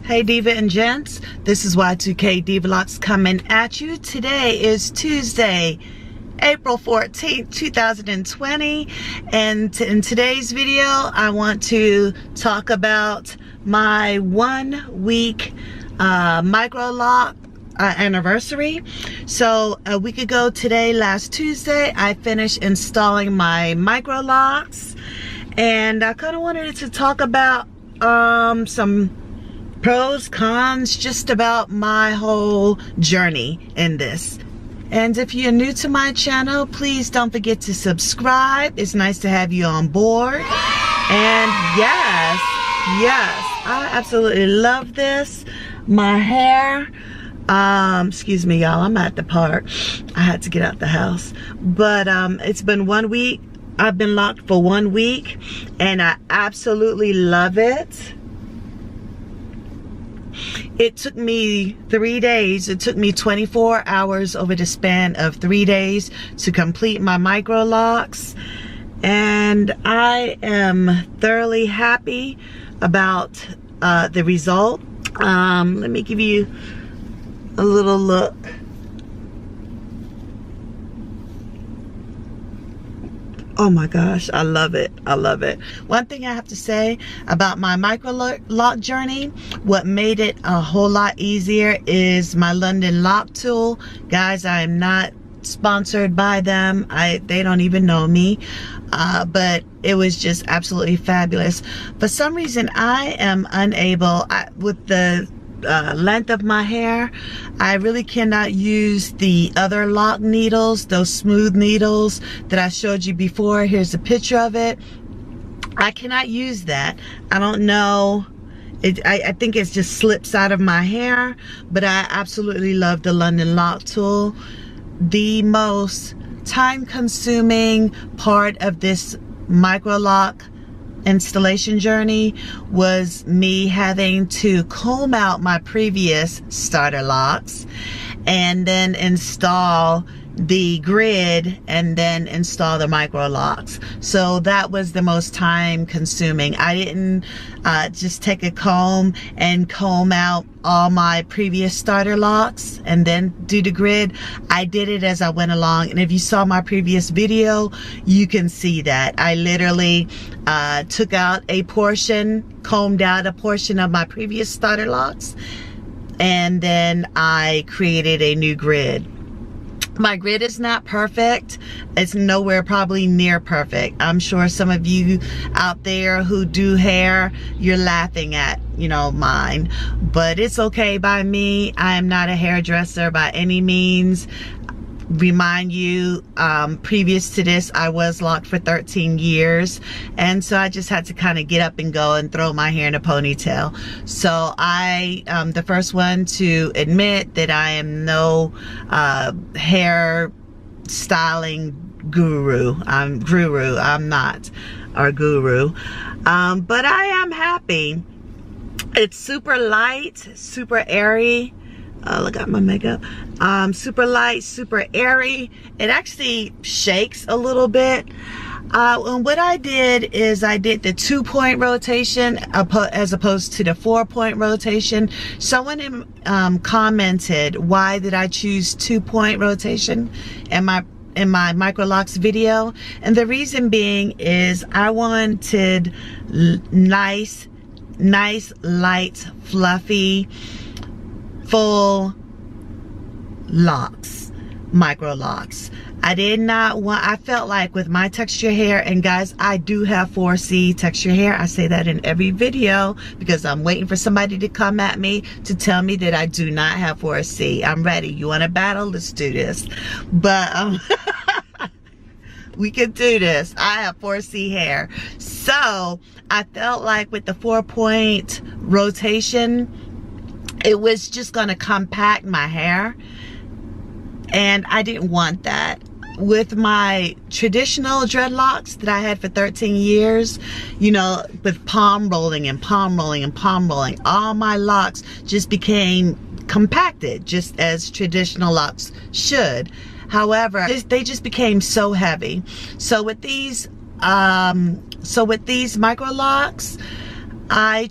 Hey Diva and gents, this is Y2K Diva Locs coming at you. Today is Tuesday, April 14th, 2020, and in today's video I want to talk about my 1 week Microloc anniversary. So a week ago today, last Tuesday, I finished installing my Microlocs, and I kind of wanted to talk about some pros, cons, just about my whole journey in this. And if you're new to my channel, please don't forget to subscribe. It's nice to have you on board. And yes, I absolutely love this. My hair, excuse me y'all, I'm at the park. I had to get out the house. But it's been 1 week. I've been locked for 1 week and I absolutely love it. It took me 3 days. It took me 24 hours over the span of 3 days to complete my Microlocs. And I am thoroughly happy about the result. Let me give you a little look. Oh my gosh, I love it. I love it. One thing I have to say about my Microloc journey, what made it a whole lot easier is my London lock tool. Guys, I am not sponsored by them. They don't even know me. But it was just absolutely fabulous. For some reason, I am unable, with the length of my hair, I really cannot use the other lock needles, those smooth needles that I showed you before. Here's a picture of it. I cannot use that. I don't know. I think it just slips out of my hair, but I absolutely love the London lock tool. The most time-consuming part of this Microloc installation journey was me having to comb out my previous starter locks and then install the grid and then install the Microlocs. So that was the most time consuming. I didn't just take a comb and comb out all my previous starter locks and then do the grid. I did it as I went along, and if you saw my previous video, you can see that I literally took out a portion, combed out a portion of my previous starter locks, and then I created a new grid. My grid is not perfect. It's nowhere probably near perfect. I'm sure some of you out there who do hair, you're laughing at, you know, mine. But it's okay by me. I am not a hairdresser by any means. Remind you, previous to this, I was locked for 13 years. And so I just had to kind of get up and go and throw my hair in a ponytail. So I am the first one to admit that I am no hair styling guru. I'm not our guru. But I am happy. It's super light, super airy. Look at my makeup. Super light, super airy. It actually shakes a little bit. And what I did is I did the 2-point rotation as opposed to the 4-point rotation. Someone commented, why did I choose 2-point rotation in my Microlocs video? And the reason being is I wanted nice, light, fluffy, full locks Microlocs. I did not want, I felt like with my texture hair, and guys, I do have 4C texture hair. I say that in every video because I'm waiting for somebody to come at me to tell me that I do not have 4C. I'm ready. You want to battle? Let's do this. But we can do this. I have 4C hair. So I felt like with the 4-point rotation, it was just going to compact my hair. And I didn't want that. With my traditional dreadlocks that I had for 13 years, you know, with palm rolling and palm rolling and palm rolling, all my locks just became compacted, just as traditional locks should. However, they just became so heavy. So with these Microlocs, I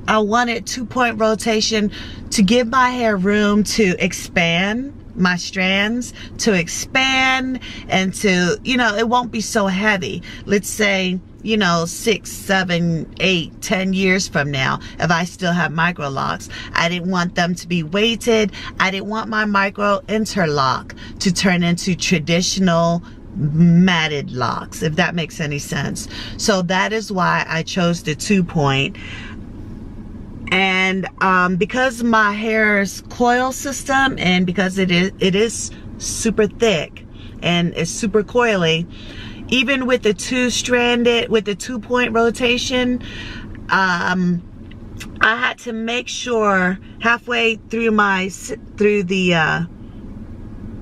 wanted 2-point rotation to give my hair room to expand, my strands to expand, and to, you know, it won't be so heavy. Let's say, you know, 6, 7, 8, 10 years from now, if I still have Microlocs, I didn't want them to be weighted. I didn't want my micro interlock to turn into traditional matted locks, if that makes any sense. So that is why I chose the 2-point. And because my hair's coil system, and because it is super thick and it's super coily, even with the two-stranded, with the 2-point rotation, I had to make sure halfway through the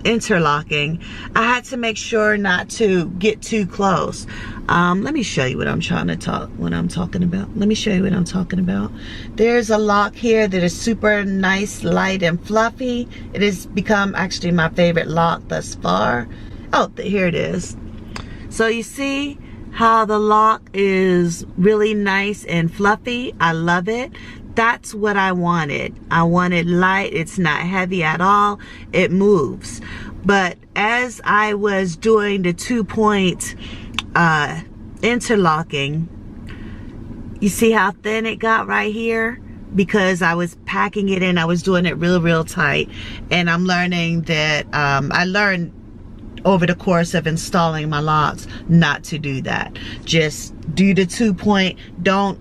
interlocking, I had to make sure not to get too close. Let me show you what I'm talking about. Let me show you what I'm talking about. There's a lock here that is super nice, light, and fluffy. It has become actually my favorite lock thus far. Oh, here it is. So you see how the lock is really nice and fluffy? I love it. That's what I wanted. I wanted light. It's not heavy at all. It moves. But as I was doing the 2-point interlocking, you see how thin it got right here? Because I was packing it in. I was doing it real tight. And I'm learning that, I learned over the course of installing my locks not to do that. Just do the 2-point. Don't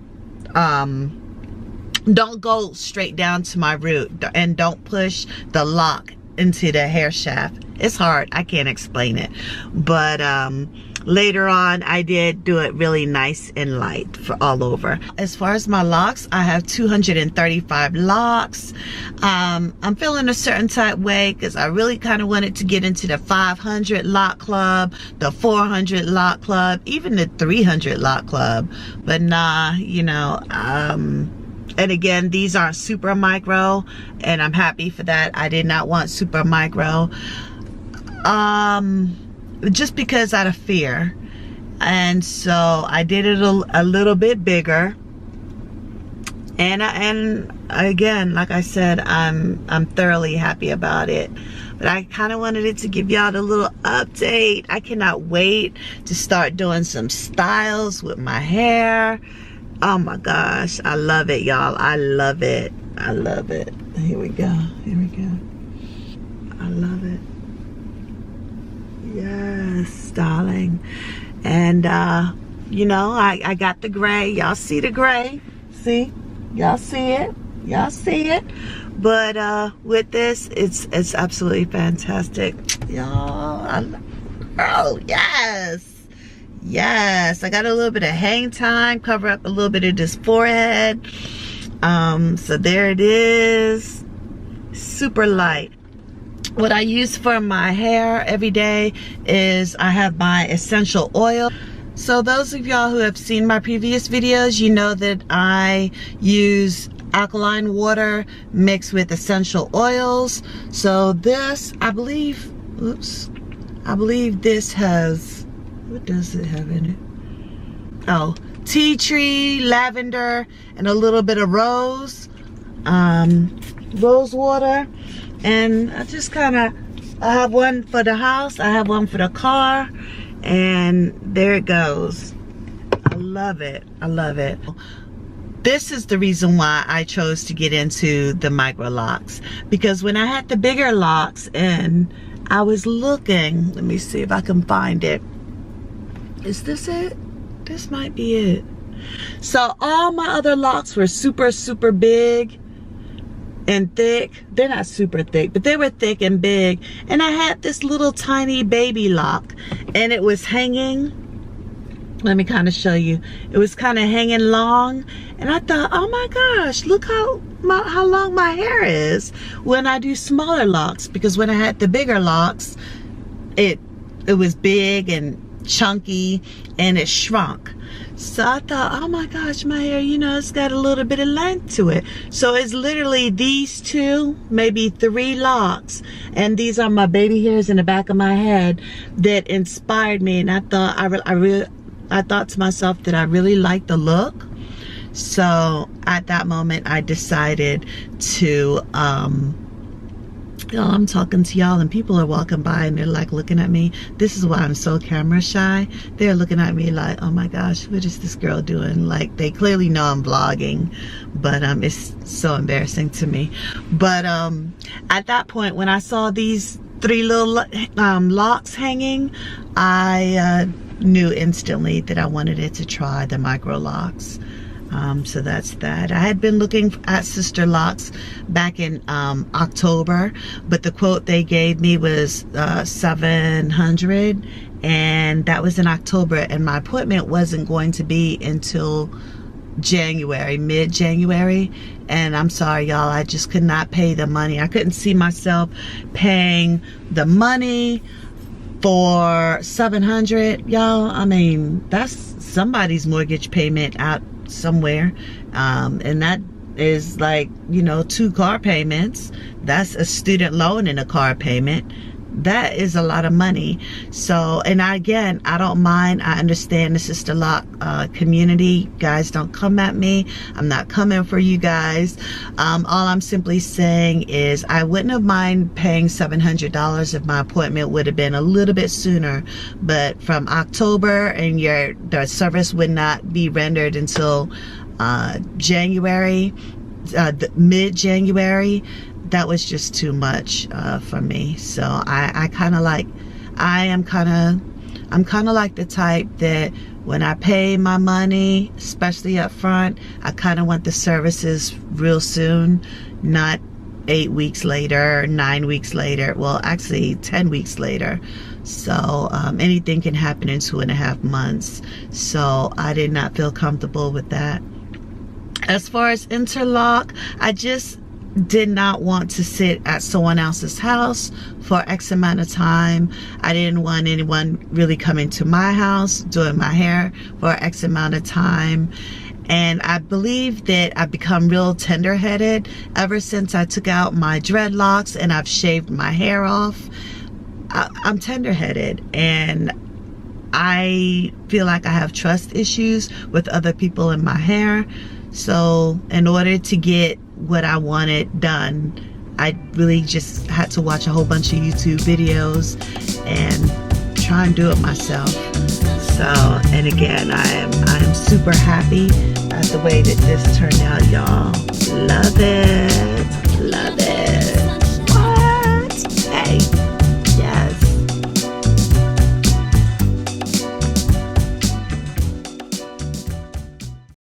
go straight down to my root, and don't push the lock into the hair shaft. It's hard. I can't explain it. But later on, I did do it really nice and light for all over. As far as my locks, I have 235 locks. I'm feeling a certain type way because I really kind of wanted to get into the 500 lock club, the 400 lock club, even the 300 lock club. But nah, you know, and again, these aren't super micro, and I'm happy for that. I did not want super micro, just because out of fear. And so I did it a little bit bigger. And again, like I said, I'm thoroughly happy about it. But I kind of wanted it to give y'all a little update. I cannot wait to start doing some styles with my hair. Oh my gosh, I love it, y'all. I love it. I love it. Here we go. Here we go. I love it. Yes, darling. And you know, I got the gray. Y'all see the gray? See? Y'all see it? Y'all see it? But with this, it's absolutely fantastic. Y'all, oh yes. Yes, I got a little bit of hang time, cover up a little bit of this forehead. So there it is, super light. What I use for my hair every day is I have my essential oil. So those of y'all who have seen my previous videos, you know that I use alkaline water mixed with essential oils. So this, I believe, I believe this has, what does it have in it? Oh, tea tree, lavender, and a little bit of rose water. And I just kind of, I have one for the house, I have one for the car, and there it goes. I love it. I love it. this is the reason why I chose to get into the Microlocs, because when I had the bigger locks and I was looking, let me see if I can find it. Is this it? This might be it. So all my other locks were super, super big and thick. They're not super thick, but they were thick and big. And I had this little tiny baby lock, and it was hanging. Let me kind of show you. It was kind of hanging long, and I thought, oh my gosh, look how long my hair is when I do smaller locks. Because when I had the bigger locks, it was big and chunky, and it shrunk. So I thought, oh my gosh, my hair, you know, it's got a little bit of length to it. So it's literally these two, maybe 3 locks, and these are my baby hairs in the back of my head that inspired me. And I thought, I thought to myself that I really liked the look. So at that moment, I decided to, I'm talking to y'all and people are walking by and they're like looking at me. This is why I'm so camera shy. They're looking at me like, oh my gosh, what is this girl doing? Like, they clearly know I'm vlogging, but it's so embarrassing to me. But at that point, when I saw these 3 little locks hanging, I knew instantly that I wanted it to try the Microlocs. So that's that. I had been looking at Sister Locs back in October, but the quote they gave me was $700, and that was in October, and my appointment wasn't going to be until January, mid-January. And I'm sorry, y'all, I just could not pay the money. I couldn't see myself paying the money for $700, y'all. I mean, that's somebody's mortgage payment out somewhere, and that is like, you know, 2 car payments. That's a student loan and a car payment. That is a lot of money. So, and I don't mind. I understand the Sister Loc community. Guys, don't come at me. I'm not coming for you guys. All I'm simply saying is I wouldn't have mind paying $700 if my appointment would have been a little bit sooner. But from October, and the service would not be rendered until January, mid-January. That was just too much for me. So I'm kind of like the type that when I pay my money, especially up front, I kind of want the services real soon, not 8 weeks later, 9 weeks later. Well, actually 10 weeks later. So anything can happen in 2.5 months. So I did not feel comfortable with that. As far as Interlock, I just did not want to sit at someone else's house for X amount of time. I didn't want anyone really coming to my house doing my hair for X amount of time. And I believe that I've become real tender-headed ever since I took out my dreadlocks and I've shaved my hair off. I'm tender-headed, and I feel like I have trust issues with other people in my hair. So in order to get what I wanted done, I really just had to watch a whole bunch of YouTube videos and try and do it myself. So, and again, I am super happy at the way that this turned out, y'all. Love it. Love it.